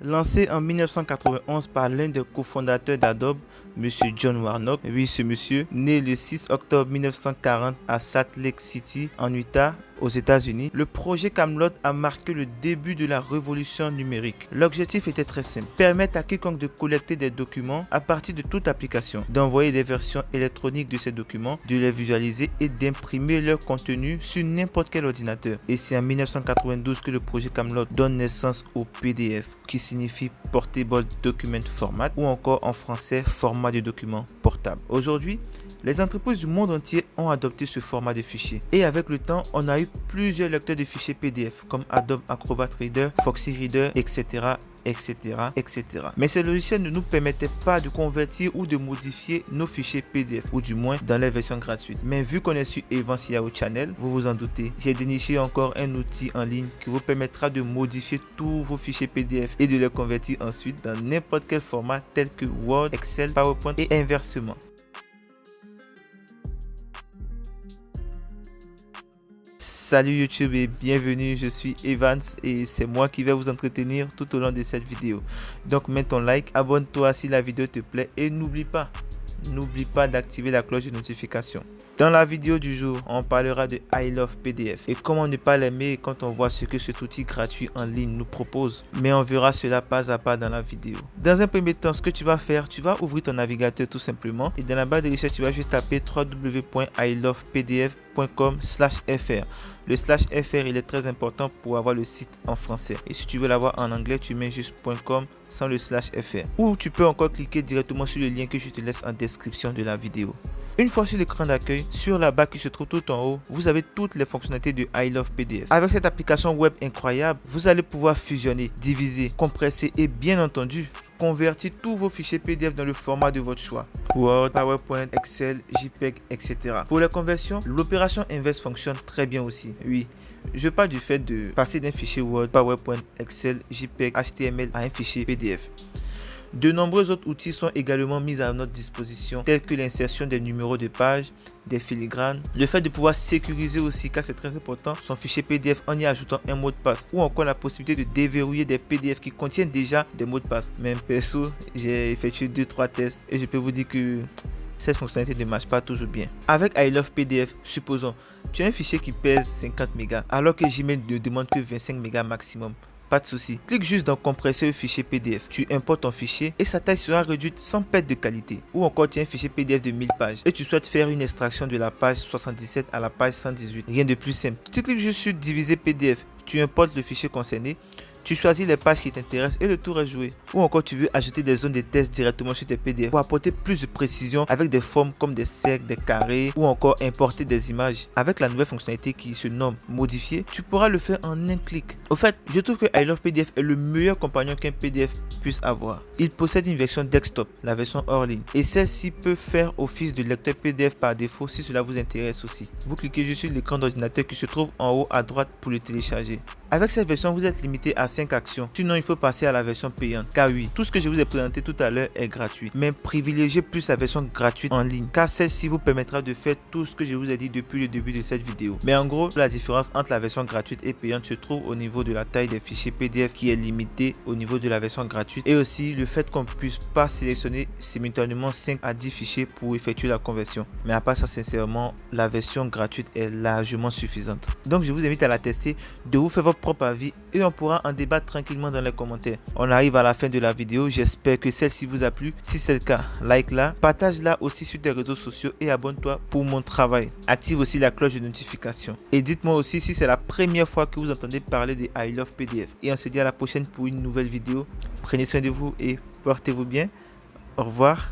Lancé en 1991 par l'un des cofondateurs d'Adobe, M. John Warnock, oui ce monsieur, né le 6 octobre 1940 à Salt Lake City en Utah, aux États-Unis, le projet Camelot a marqué le début de la révolution numérique. L'objectif était très simple, permettre à quiconque de collecter des documents à partir de toute application, d'envoyer des versions électroniques de ces documents, de les visualiser et d'imprimer leur contenu sur n'importe quel ordinateur. Et c'est en 1992 que le projet Camelot donne naissance au PDF, qui signifie Portable Document Format, ou encore en français format de document portable. Aujourd'hui, les entreprises du monde entier ont adopté ce format de fichier. Et avec le temps, on a eu plusieurs lecteurs de fichiers PDF comme Adobe Acrobat Reader, Foxy Reader, etc. Mais ces logiciels ne nous permettaient pas de convertir ou de modifier nos fichiers PDF, ou du moins dans les versions gratuites. Mais vu qu'on est sur Evans Yahoo Channel, vous vous en doutez, j'ai déniché encore un outil en ligne qui vous permettra de modifier tous vos fichiers PDF et de les convertir ensuite dans n'importe quel format tel que Word, Excel, PowerPoint et inversement. Salut YouTube et bienvenue, je suis Evans et c'est moi qui vais vous entretenir tout au long de cette vidéo. Donc mets ton like, abonne-toi si la vidéo te plaît et n'oublie pas d'activer la cloche de notification. Dans la vidéo du jour, on parlera de I Love PDF et comment ne pas l'aimer quand on voit ce que cet outil gratuit en ligne nous propose. Mais on verra cela pas à pas dans la vidéo. Dans un premier temps, ce que tu vas faire, tu vas ouvrir ton navigateur tout simplement et dans la barre de recherche, tu vas juste taper www.ilovepdf.com/fr. Le /fr il est très important pour avoir le site en français. Et si tu veux l'avoir en anglais, tu mets juste .com sans le /fr. Ou tu peux encore cliquer directement sur le lien que je te laisse en description de la vidéo. Une fois sur l'écran d'accueil, sur la barre qui se trouve tout en haut, vous avez toutes les fonctionnalités de I Love PDF. Avec cette application web incroyable, vous allez pouvoir fusionner, diviser, compresser et bien entendu, convertir tous vos fichiers PDF dans le format de votre choix. Word, PowerPoint, Excel, JPEG, etc. Pour la conversion, l'opération inverse fonctionne très bien aussi. Oui, je parle du fait de passer d'un fichier Word, PowerPoint, Excel, JPEG, HTML à un fichier PDF. De nombreux autres outils sont également mis à notre disposition, tels que l'insertion des numéros de page, des filigranes, le fait de pouvoir sécuriser aussi, car c'est très important, son fichier PDF en y ajoutant un mot de passe, ou encore la possibilité de déverrouiller des PDF qui contiennent déjà des mots de passe. Même perso, j'ai effectué 2-3 tests et je peux vous dire que cette fonctionnalité ne marche pas toujours bien. Avec I Love PDF, supposons, tu as un fichier qui pèse 50 mégas, alors que Gmail ne demande que 25 mégas maximum. Pas de souci, clique juste dans compresser le fichier PDF, tu importes ton fichier et sa taille sera réduite sans perte de qualité. Ou encore tu as un fichier PDF de 1000 pages et tu souhaites faire une extraction de la page 77 à la page 118. Rien de plus simple, tu cliques juste sur diviser PDF, tu importes le fichier concerné, tu choisis les pages qui t'intéressent et le tour est joué. Ou encore tu veux ajouter des zones de test directement sur tes PDF pour apporter plus de précision avec des formes comme des cercles, des carrés ou encore importer des images. Avec la nouvelle fonctionnalité qui se nomme modifier, tu pourras le faire en un clic. Au fait, je trouve que I Love PDF est le meilleur compagnon qu'un PDF puisse avoir. Il possède une version desktop, la version hors ligne, et celle-ci peut faire office de lecteur PDF par défaut si cela vous intéresse aussi. Vous cliquez juste sur l'écran d'ordinateur qui se trouve en haut à droite pour le télécharger. Avec cette version, vous êtes limité à 5 actions. Sinon, il faut passer à la version payante. Car oui, tout ce que je vous ai présenté tout à l'heure est gratuit. Mais privilégiez plus la version gratuite en ligne. Car celle-ci vous permettra de faire tout ce que je vous ai dit depuis le début de cette vidéo. Mais en gros, la différence entre la version gratuite et payante se trouve au niveau de la taille des fichiers PDF qui est limitée au niveau de la version gratuite. Et aussi le fait qu'on ne puisse pas sélectionner simultanément 5 à 10 fichiers pour effectuer la conversion. Mais à part ça, sincèrement, la version gratuite est largement suffisante. Donc je vous invite à la tester, de vous faire votre propre avis et on pourra en débattre tranquillement dans les commentaires. On arrive à la fin de la vidéo, j'espère que celle-ci vous a plu. Si c'est le cas, like-la, partage-la aussi sur tes réseaux sociaux et abonne-toi pour mon travail. Active aussi la cloche de notification. Et dites-moi aussi si c'est la première fois que vous entendez parler de I Love PDF. Et on se dit à la prochaine pour une nouvelle vidéo. Prenez soin de vous et portez-vous bien. Au revoir.